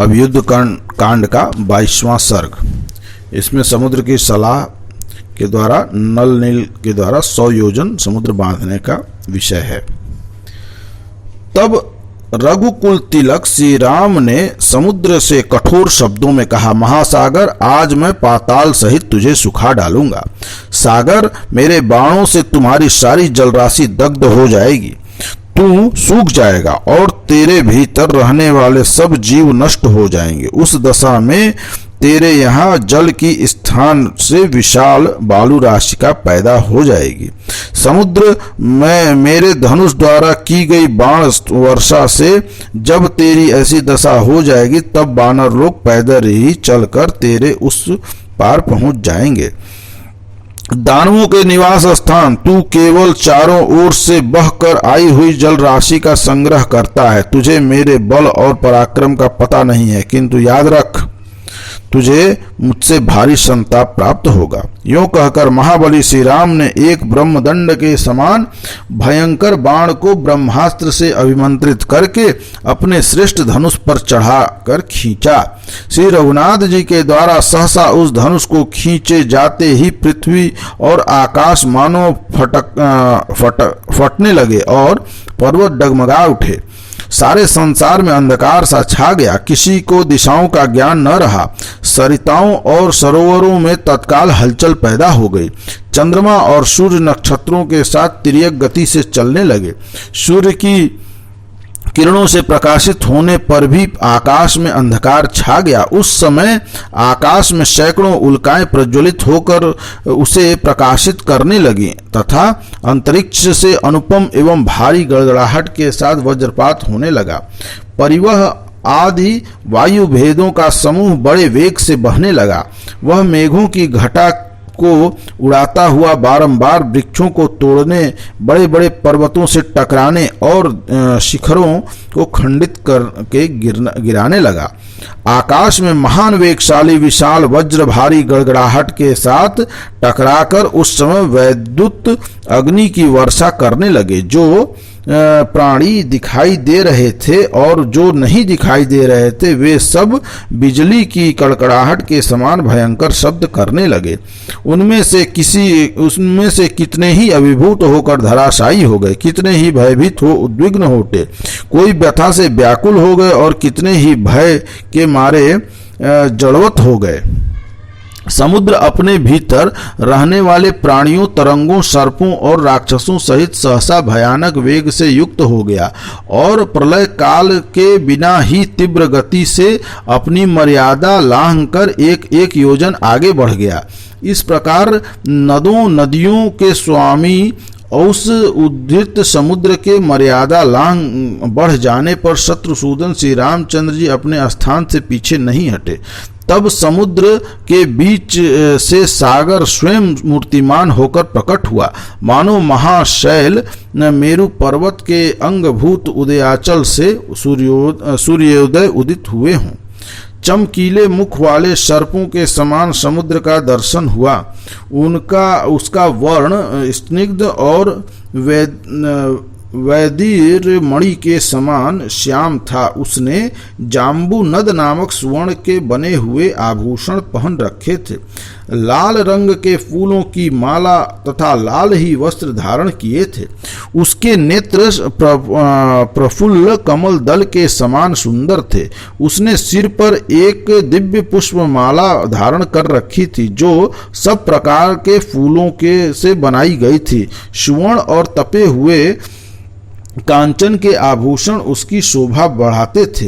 अब युद्ध कांड का 22वां सर्ग। इसमें समुद्र की सलाह के द्वारा नल नील के द्वारा 100 योजन समुद्र बांधने का विषय है। तब रघुकुल तिलक श्री राम ने समुद्र से कठोर शब्दों में कहा, महासागर, आज मैं पाताल सहित तुझे सुखा डालूंगा। सागर, मेरे बाणों से तुम्हारी सारी जलराशि दग्ध हो जाएगी, तू सूख जाएगा और तेरे भीतर रहने वाले सब जीव नष्ट हो जाएंगे। उस दशा में तेरे यहाँ जल की स्थान से विशाल बालू राशिका पैदा हो जाएगी। समुद्र में मेरे धनुष द्वारा की गई बाण वर्षा से जब तेरी ऐसी दशा हो जाएगी, तब वानर लोग पैदल ही चलकर तेरे उस पार पहुंच जाएंगे। दानवों के निवास स्थान, तू केवल चारों ओर से बहकर आई हुई जल राशि का संग्रह करता है। तुझे मेरे बल और पराक्रम का पता नहीं है, किंतु याद रख, तुझे मुझसे भारी संताप प्राप्त होगा। यूं कहकर महाबली श्री राम ने एक ब्रह्मदंड के समान भयंकर बाण को ब्रह्मास्त्र से अभिमंत्रित करके अपने श्रेष्ठ धनुष पर चढ़ाकर खींचा। श्री रघुनाथ जी के द्वारा सहसा उस धनुष को खींचे जाते ही पृथ्वी और आकाश मानो फटने लगे और पर्वत डगमगा उठे। सारे संसार में अंधकार सा छा गया, किसी को दिशाओं का ज्ञान न रहा। सरिताओं और सरोवरों में तत्काल हलचल पैदा हो गई। चंद्रमा और सूर्य नक्षत्रों के साथ तिर्यक गति से चलने लगे। सूर्य की किरणों से प्रकाशित होने पर भी आकाश में अंधकार छा गया। उस समय आकाश में सैकड़ों उल्काएं प्रज्वलित होकर उसे प्रकाशित करने लगी तथा अंतरिक्ष से अनुपम एवं भारी गड़गड़ाहट के साथ वज्रपात होने लगा। परिवह आदि वायु भेदों का समूह बड़े वेग से बहने लगा। वह मेघों की घटा को उड़ाता हुआ बारंबार वृक्षों को तोड़ने, बड़े बड़े पर्वतों से टकराने और शिखरों को खंडित करके गिराने लगा। आकाश में महान वेगशाली विशाल वज्र भारी गड़गड़ाहट के साथ टकराकर उस समय वैद्युत अग्नि की वर्षा करने लगे। जो प्राणी दिखाई दे रहे थे और जो नहीं दिखाई दे रहे थे, वे सब बिजली की कड़कड़ाहट के समान भयंकर शब्द करने लगे। उनमें से कितने ही अभिभूत होकर धराशायी हो गए, कितने ही भयभीत हो उद्विग्न हो उठे, कोई व्यथा से व्याकुल हो गए और कितने ही भय के मारे जड़वत हो गए। समुद्र अपने भीतर रहने वाले प्राणियों, तरंगों, सर्पों और राक्षसों सहित सहसा भयानक वेग से युक्त हो गया और प्रलय काल के बिना ही तीव्र गति से अपनी मर्यादा लांघकर एक योजन आगे बढ़ गया। इस प्रकार नदियों के स्वामी उस उद्धृत समुद्र के मर्यादा लांघ बढ़ जाने पर शत्रुसूदन श्री रामचंद्र जी अपने स्थान से पीछे नहीं हटे। तब समुद्र के बीच से सागर स्वयं मूर्तिमान होकर प्रकट हुआ, मानो महाशैल मेरु पर्वत के अंगभूत उदयाचल से सूर्योदय उदित हुए हों। चमकीले मुख वाले सर्पों के समान समुद्र का दर्शन हुआ। उसका वर्ण स्निग्ध और वैदिर मणि के समान श्याम था। उसने जाम्बू नद नामक स्वर्ण के बने हुए आभूषण पहन रखे थे। लाल रंग के फूलों की माला तथा लाल ही वस्त्र धारण किए थे। उसके नेत्र प्रफुल्ल कमल दल के समान सुंदर थे। उसने सिर पर एक दिव्य पुष्प माला धारण कर रखी थी, जो सब प्रकार के फूलों के से बनाई गई थी। सुवर्ण और तपे हुए कांचन के आभूषण उसकी शोभा बढ़ाते थे।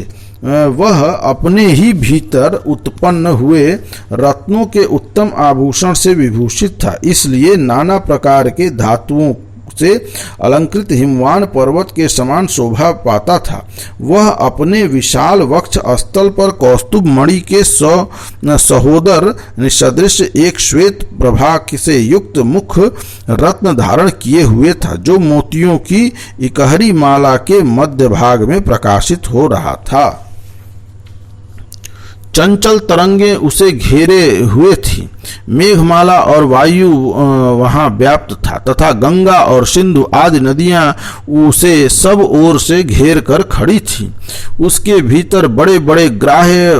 वह अपने ही भीतर उत्पन्न हुए रत्नों के उत्तम आभूषण से विभूषित था, इसलिए नाना प्रकार के धातुओं से अलंकृत हिमवान पर्वत के समान शोभा पाता था। वह अपने विशाल वक्ष स्थल पर कौस्तुभ मणि के सहोदर सदृश एक श्वेत प्रभा से युक्त मुख रत्न धारण किए हुए था, जो मोतियों की इकहरी माला के मध्य भाग में प्रकाशित हो रहा था। चंचल तरंगे उसे घेरे हुए थी। मेघमाला और वायु वहां व्याप्त था तथा गंगा और सिंधु आदि नदियां उसे सब ओर से घेर कर खड़ी थीं। उसके भीतर बड़े बड़े ग्राह्य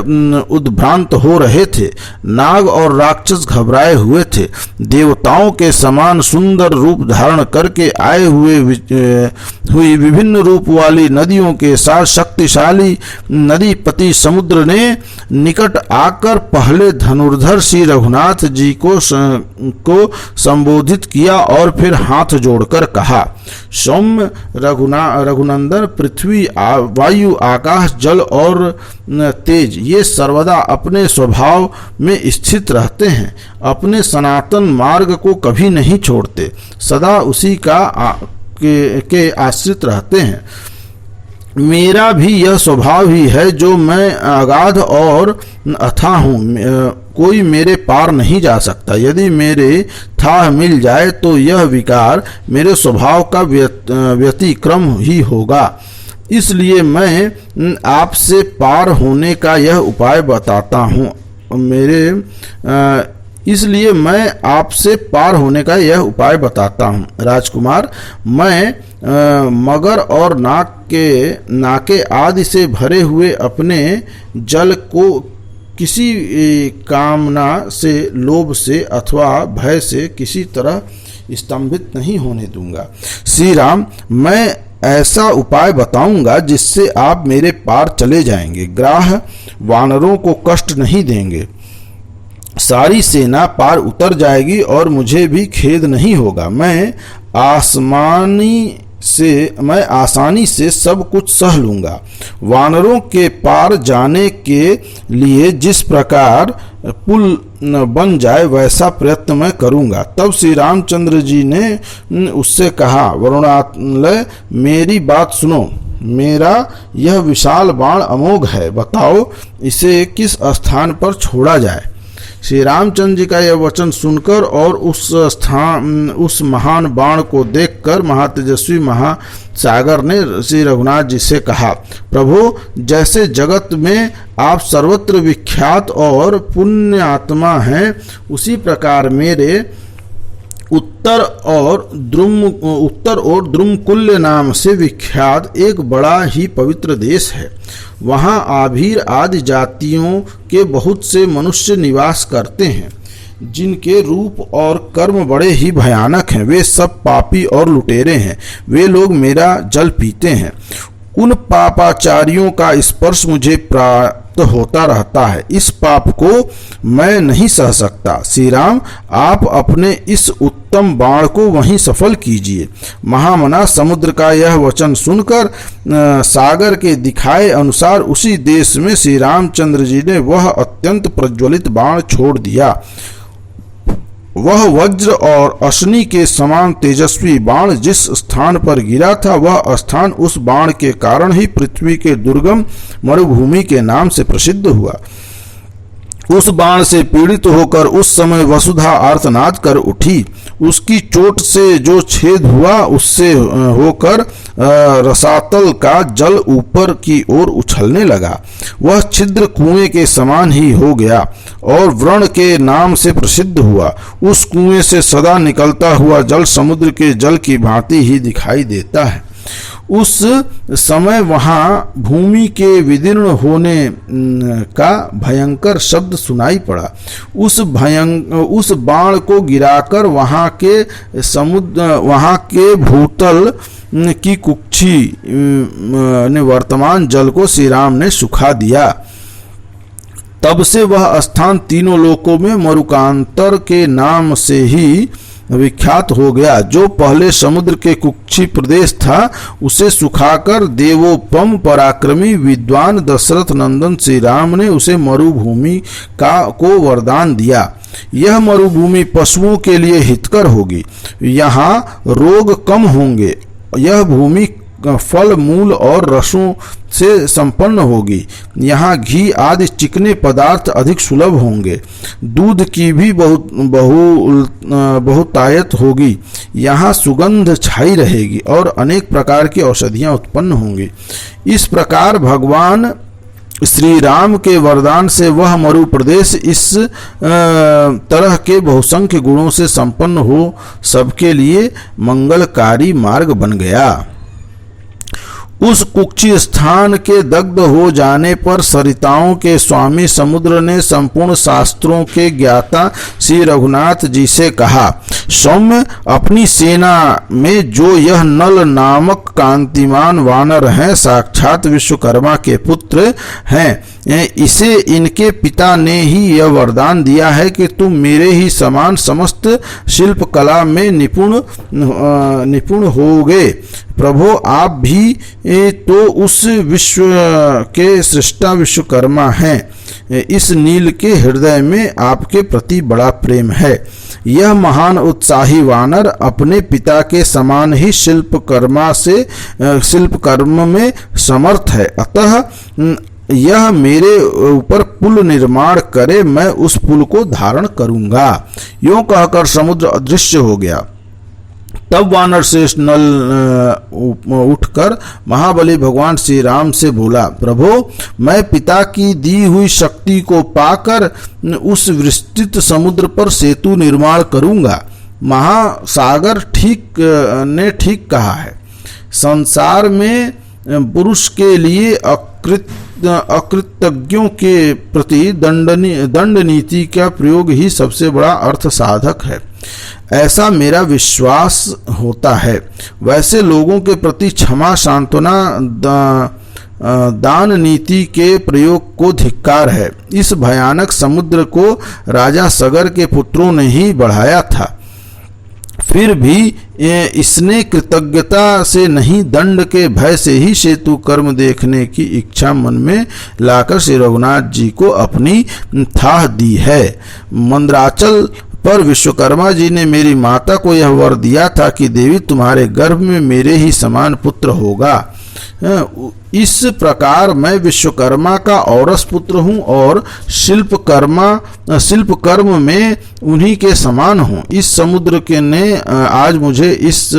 उद्भ्रांत हो रहे थे। नाग और राक्षस घबराए हुए थे। देवताओं के समान सुंदर रूप धारण करके आए हुई विभिन्न रूप वाली नदियों के साथ शक्तिशाली नदीपति समुद्र ने निकट आकर पहले धनुर्धर श्री रघुनाथ जी को संबोधित किया और फिर हाथ जोड़कर कहा, सौम्य रघुनंदन, पृथ्वी, वायु, आकाश, जल और तेज ये सर्वदा अपने स्वभाव में स्थित रहते हैं, अपने सनातन मार्ग को कभी नहीं छोड़ते, सदा उसी के आश्रित रहते हैं। मेरा भी यह स्वभाव ही है जो मैं अगाध और अथाह हूँ, कोई मेरे पार नहीं जा सकता। यदि मेरे थाह मिल जाए तो यह विकार मेरे स्वभाव का व्यतिक्रम ही होगा। इसलिए मैं आपसे पार होने का यह उपाय बताता हूँ। इसलिए मैं आपसे पार होने का यह उपाय बताता हूँ। राजकुमार, मैं मगर और नाके आदि से भरे हुए अपने जल को किसी कामना से, लोभ से अथवा भय से किसी तरह स्तंभित नहीं होने दूंगा। श्री राम, मैं ऐसा उपाय बताऊंगा जिससे आप मेरे पार चले जाएंगे। ग्राह वानरों को कष्ट नहीं देंगे, सारी सेना पार उतर जाएगी और मुझे भी खेद नहीं होगा। मैं आसानी से सब कुछ सह लूंगा। वानरों के पार जाने के लिए जिस प्रकार पुल बन जाए वैसा प्रयत्न मैं करूंगा। तब श्री रामचंद्र जी ने उससे कहा, वरुणालय, मेरी बात सुनो। मेरा यह विशाल बाण अमोघ है, बताओ इसे किस स्थान पर छोड़ा जाए। श्री रामचंद्र जी का यह वचन सुनकर और उस महान बाण को देखकर महातेजस्वी महासागर ने श्री रघुनाथ जी से कहा, प्रभु, जैसे जगत में आप सर्वत्र विख्यात और पुण्य आत्मा हैं, उसी प्रकार मेरे उत्तर और द्रुमकुल्य नाम से विख्यात एक बड़ा ही पवित्र देश है। वहाँ आभीर आदि जातियों के बहुत से मनुष्य निवास करते हैं, जिनके रूप और कर्म बड़े ही भयानक हैं। वे सब पापी और लुटेरे हैं। वे लोग मेरा जल पीते हैं। उन पापाचारियों का स्पर्श मुझे प्राप्त होता रहता है। इस पाप को मैं नहीं सह सकता। श्री राम, आप अपने इस उत्तम बाण को वहीं सफल कीजिए। महामना समुद्र का यह वचन सुनकर सागर के दिखाए अनुसार उसी देश में श्री रामचंद्र जी ने वह अत्यंत प्रज्वलित बाण छोड़ दिया। वह वज्र और अश्नि के समान तेजस्वी बाण जिस स्थान पर गिरा था, वह स्थान उस बाण के कारण ही पृथ्वी के दुर्गम मरुभूमि के नाम से प्रसिद्ध हुआ। उस बाण से पीड़ित होकर उस समय वसुधा आर्तनाद कर उठी। उसकी चोट से जो छेद हुआ उससे होकर रसातल का जल ऊपर की ओर उछलने लगा। वह छिद्र कुएं के समान ही हो गया और व्रण के नाम से प्रसिद्ध हुआ। उस कुएं से सदा निकलता हुआ जल समुद्र के जल की भांति ही दिखाई देता है। उस समय वहां भूमि के विदीर्ण होने का भयंकर शब्द सुनाई पड़ा। उस बाण को गिराकर वहां के भूतल की कुक्षी ने वर्तमान जल को श्री राम ने सुखा दिया। तब से वह स्थान तीनों लोकों में मरुकांतर के नाम से ही विख्यात हो गया। जो पहले समुद्र के कुक्षी प्रदेश था उसे सुखाकर देवोपम पराक्रमी विद्वान दशरथ नंदन श्री राम ने उसे मरुभूमि को वरदान दिया। यह मरुभूमि पशुओं के लिए हितकर होगी। यहाँ रोग कम होंगे। यह भूमि फल, मूल और रसों से संपन्न होगी। यहाँ घी आदि चिकने पदार्थ अधिक सुलभ होंगे। दूध की भी बहुतायत होगी। यहाँ सुगंध छाई रहेगी और अनेक प्रकार की औषधियाँ उत्पन्न होंगी। इस प्रकार भगवान श्री राम के वरदान से वह मरु प्रदेश इस तरह के बहुसंख्य गुणों से संपन्न हो सबके लिए मंगलकारी मार्ग बन गया। उस कुक्षी स्थान के दग्ध हो जाने पर सरिताओं के स्वामी समुद्र ने संपूर्ण शास्त्रों के ज्ञाता श्री रघुनाथ जी से कहा, सौम्य, अपनी सेना में जो यह नल नामक कांतिमान वानर हैं, साक्षात विश्वकर्मा के पुत्र हैं। इसे इनके पिता ने ही यह वरदान दिया है कि तुम मेरे ही समान समस्त शिल्प कला में निपुण होगे। प्रभो, आप भी तो उस विश्व के सृष्टा विश्वकर्मा हैं। इस नील के हृदय में आपके प्रति बड़ा प्रेम है। यह महान उत्साही वानर अपने पिता के समान ही शिल्प कर्म में समर्थ है। अतः यह मेरे ऊपर पुल निर्माण करे, मैं उस पुल को धारण करूंगा। यूं कहकर समुद्र अदृश्य हो गया। तब वानर श्रेष्ठ नल उठकर महाबली भगवान श्री राम से बोला, प्रभो, मैं पिता की दी हुई शक्ति को पाकर उस विस्तृत समुद्र पर सेतु निर्माण करूंगा। महासागर ठीक कहा है। संसार में पुरुष के लिए अकृतज्ञों के प्रति दंड नीति का प्रयोग ही सबसे बड़ा अर्थ साधक है, ऐसा मेरा विश्वास होता है। वैसे लोगों के प्रति क्षमा, सांत्वना, दान नीति के प्रयोग को धिक्कार है। इस भयानक समुद्र को राजा सगर के पुत्रों ने ही बढ़ाया था, फिर भी इसने कृतज्ञता से नहीं, दंड के भय से ही सेतु कर्म देखने की इच्छा मन में लाकर श्री रघुनाथ जी को अपनी थाह दी है। मंदराचल पर विश्वकर्मा जी ने मेरी माता को यह वर दिया था कि देवी, तुम्हारे गर्भ में मेरे ही समान पुत्र होगा। इस प्रकार मैं विश्वकर्मा का औरस पुत्र हूँ और शिल्प कर्म में उन्हीं के समान हूँ। इस समुद्र के ने आज मुझे इस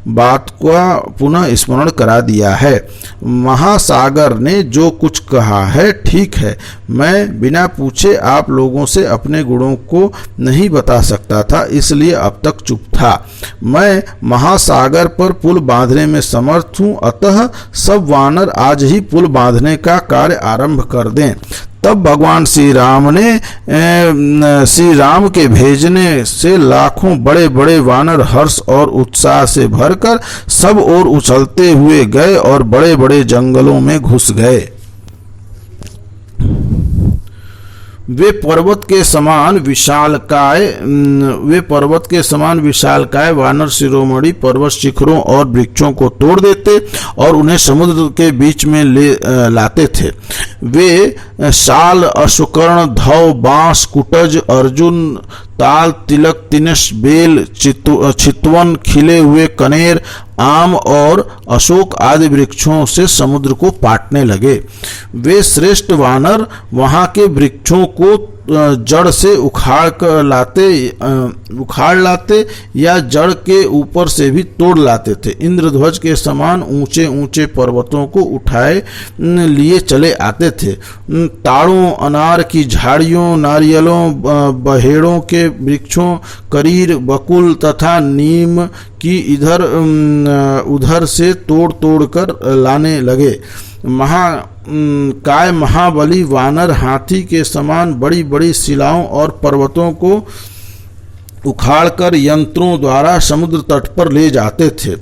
बात का पुनः स्मरण करा दिया है। महासागर ने जो कुछ कहा है ठीक है। मैं बिना पूछे आप लोगों से अपने गुणों को नहीं बता सकता था, इसलिए अब तक चुप था। मैं महासागर पर पुल बांधने में समर्थ हूँ, अतः सब वानर आज ही पुल बांधने का कार्य आरंभ कर दें। तब भगवान श्री राम के भेजने से लाखों बड़े बड़े वानर हर्ष और उत्साह से भरकर सब ओर उछलते हुए गए और बड़े बड़े जंगलों में घुस गए। वे पर्वत के समान विशालकाय वानर शिरोमणि पर्वत शिखरों और वृक्षों को तोड़ देते और उन्हें समुद्र के बीच में लाते थे। वे शाल, अश्वकर्ण, धौ, बांस, कुटज, अर्जुन, ताल, तिलक, तिनस, बेल, चितवन, खिले हुए कनेर, आम और अशोक आदि वृक्षों से समुद्र को पाटने लगे। वे श्रेष्ठ वानर वहां के वृक्षों को जड़ से उखाड़ लाते या जड़ के ऊपर से भी तोड़ लाते थे। इंद्रध्वज के समान ऊंचे ऊंचे पर्वतों को उठाए लिए चले आते थे। ताड़ों, अनार की झाड़ियों, नारियलों, बहेड़ों के वृक्षों, करीर, बकुल तथा नीम की इधर उधर से तोड़ तोड़ कर लाने लगे। महाबली वानर हाथी के समान बड़ी बड़ी शिलाओं और पर्वतों को उखाड़कर यंत्रों द्वारा समुद्र तट पर ले जाते थे।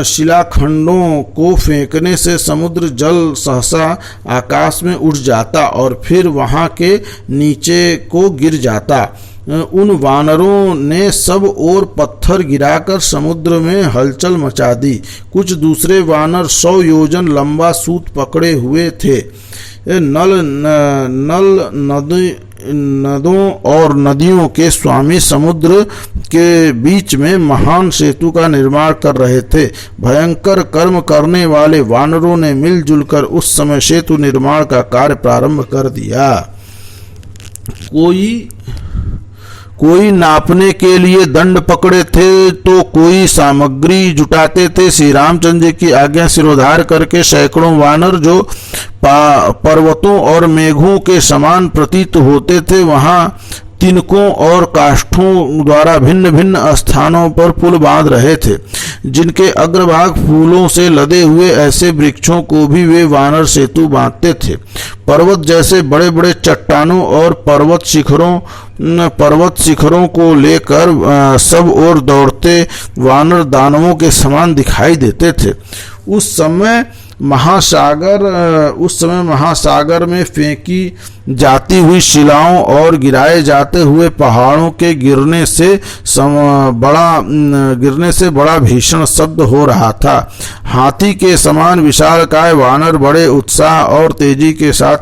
शिलाखंडों को फेंकने से समुद्र जल सहसा आकाश में उठ जाता और फिर वहां के नीचे को गिर जाता। उन वानरों ने सब ओर पत्थर गिराकर समुद्र में हलचल मचा दी। कुछ दूसरे वानर 100 योजन लंबा सूत पकड़े हुए थे। नदों और नदियों के स्वामी समुद्र के बीच में महान सेतु का निर्माण कर रहे थे। भयंकर कर्म करने वाले वानरों ने मिलजुल कर उस समय सेतु निर्माण का कार्य प्रारंभ कर दिया। कोई नापने के लिए दंड पकड़े थे तो कोई सामग्री जुटाते थे। श्री रामचंद्र जी की आज्ञा सिरोधार करके सैकड़ों वानर जो पर्वतों और मेघों के समान प्रतीत होते थे, वहां तिनकों और काष्ठों द्वारा भिन्न भिन्न स्थानों पर पुल बांध रहे थे, जिनके अग्रभाग फूलों से लदे हुए ऐसे वृक्षों को भी वे वानर सेतु बांधते थे। पर्वत जैसे बड़े बड़े चट्टानों और पर्वत शिखरों को लेकर सब ओर दौड़ते वानर दानवों के समान दिखाई देते थे। उस समय महासागर में फेंकी जाती हुई शिलाओं और गिराए जाते हुए पहाड़ों के गिरने से बड़ा भीषण शब्द हो रहा था। हाथी के समान विशालकाय वानर बड़े उत्साह और तेजी के साथ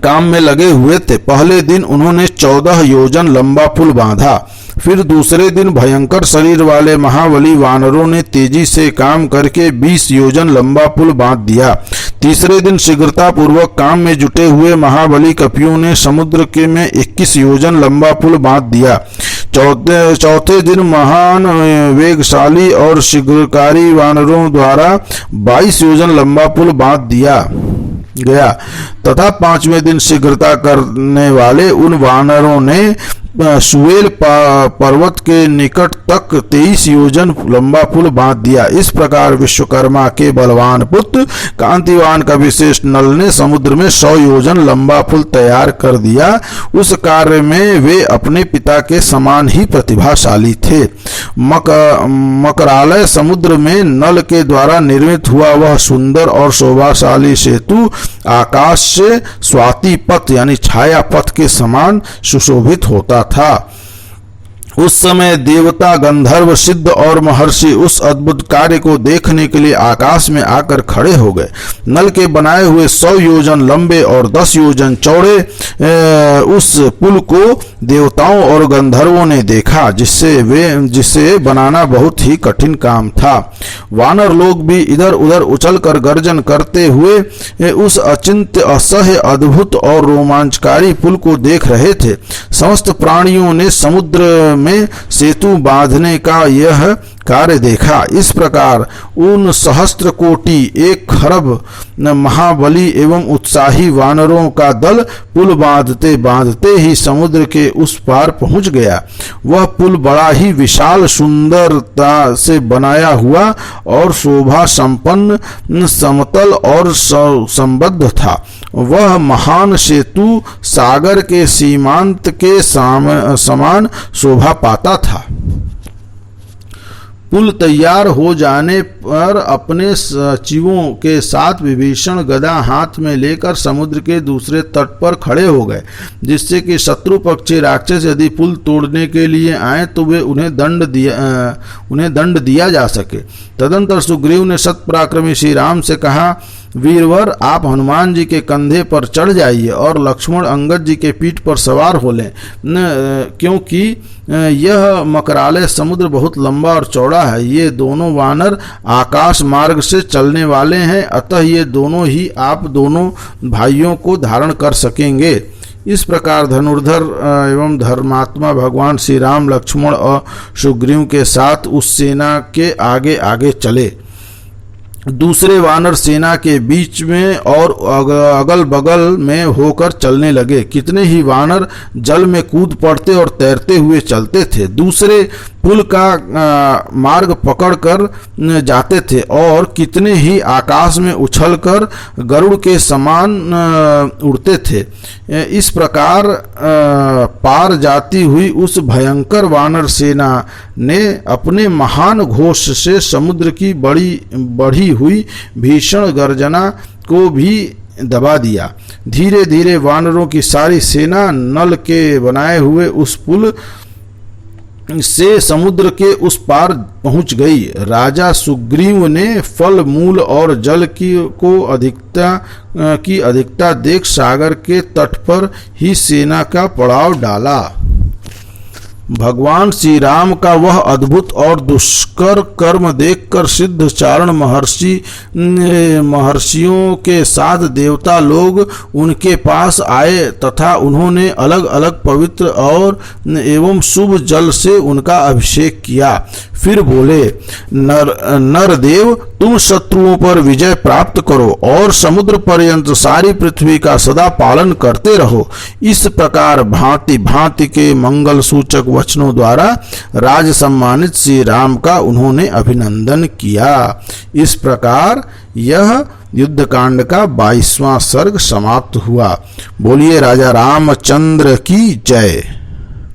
काम में लगे हुए थे। पहले दिन उन्होंने 14 योजन लंबा पुल बांधा। फिर दूसरे दिन भयंकर शरीर वाले महाबली वानरों ने तेजी से काम करके 20 योजन लंबा पुल बांध दिया। तीसरे दिन शीघ्रता पूर्वक काम में जुटे हुए महाबली कपियों ने समुद्र के में 21 योजन लंबा पुल बांध दिया। चौथे दिन महान वेगशाली और शीघ्रकारी वानरों द्वारा 22 योजन लंबा पुल बांध दिया गया तथा 5वें दिन शीघ्रता करने वाले उन वानरों ने सुवेल पर्वत के निकट तक 23 योजन लंबा पुल बांध दिया। इस प्रकार विश्वकर्मा के बलवान पुत्र कांतिवान कविश्रेष्ठ नल ने समुद्र में 100 योजन लंबा पुल तैयार कर दिया। उस कार्य में वे अपने पिता के समान ही प्रतिभाशाली थे। मकरालय समुद्र में नल के द्वारा निर्मित हुआ वह सुंदर और शोभाशाली सेतु आकाश से स्वाति पथ यानी छाया पथ के समान सुशोभित होता था। उस समय देवता, गंधर्व, सिद्ध और महर्षि उस अद्भुत कार्य को देखने के लिए आकाश में आकर खड़े हो गए। नल के बनाए हुए 100 योजन लंबे और 10 योजन चौड़े उस पुल को देवताओं और गंधर्वों ने देखा, जिसे बनाना बहुत ही कठिन काम था। वानर लोग भी इधर उधर उछलकर गर्जन करते हुए उस अचिंत्य, असह्य, अद्भुत और रोमांचकारी पुल को देख रहे थे। समस्त प्राणियों ने समुद्र में सेतु बांधने का यह कार्य देखा। इस प्रकार उन सहस्त्र कोटि 1 खरब महाबली एवं उत्साही वानरों का दल पुल बांधते बांधते ही समुद्र के उस पार पहुंच गया। वह पुल बड़ा ही विशाल, सुंदरता से बनाया हुआ और शोभा संपन्न, समतल और संबद्ध था। वह महान सेतु सागर के सीमांत के समान शोभा पाता था। पुल तैयार हो जाने पर अपने सचिवों के साथ विभीषण गदा हाथ में लेकर समुद्र के दूसरे तट पर खड़े हो गए, जिससे कि शत्रु पक्षी राक्षस यदि पुल तोड़ने के लिए आए तो वे उन्हें दंड दिया जा सके। तदंतर सुग्रीव ने सत्पराक्रमी श्री राम से कहा, वीरवर, आप हनुमान जी के कंधे पर चढ़ जाइए और लक्ष्मण अंगद जी के पीठ पर सवार हो लें, क्योंकि यह मकरालय समुद्र बहुत लंबा और चौड़ा है। ये दोनों वानर आकाश मार्ग से चलने वाले हैं, अतः ये दोनों ही आप दोनों भाइयों को धारण कर सकेंगे। इस प्रकार धनुर्धर एवं धर्मात्मा भगवान श्री राम लक्ष्मण और सुग्रीव के साथ उस सेना के आगे आगे चले। दूसरे वानर सेना के बीच में और अगल बगल में होकर चलने लगे। कितने ही वानर जल में कूद पड़ते और तैरते हुए चलते थे। दूसरे पुल का मार्ग पकड़कर जाते थे और कितने ही आकाश में उछलकर गरुड़ के समान उड़ते थे। इस प्रकार पार जाती हुई उस भयंकर वानर सेना ने अपने महान घोष से समुद्र की बढ़ी हुई भीषण गर्जना को भी दबा दिया। धीरे धीरे वानरों की सारी सेना नल के बनाए हुए उस पुल से समुद्र के उस पार पहुंच गई। राजा सुग्रीव ने फल, मूल और जल की अधिकता देख सागर के तट पर ही सेना का पड़ाव डाला। भगवान श्री राम का वह अद्भुत और दुष्कर कर्म देखकर सिद्धचारण महर्षियों के साथ देवता लोग उनके पास आए तथा उन्होंने अलग अलग पवित्र और एवं शुभ जल से उनका अभिषेक किया। फिर बोले, नरदेव, तुम शत्रुओं पर विजय प्राप्त करो और समुद्र पर्यंत सारी पृथ्वी का सदा पालन करते रहो। इस प्रकार भांति भांति के मंगल सूचक वचनों द्वारा राज सम्मानित श्री राम का उन्होंने अभिनंदन किया। इस प्रकार यह युद्धकांड का 22वां सर्ग समाप्त हुआ। बोलिए राजा रामचंद्र की जय।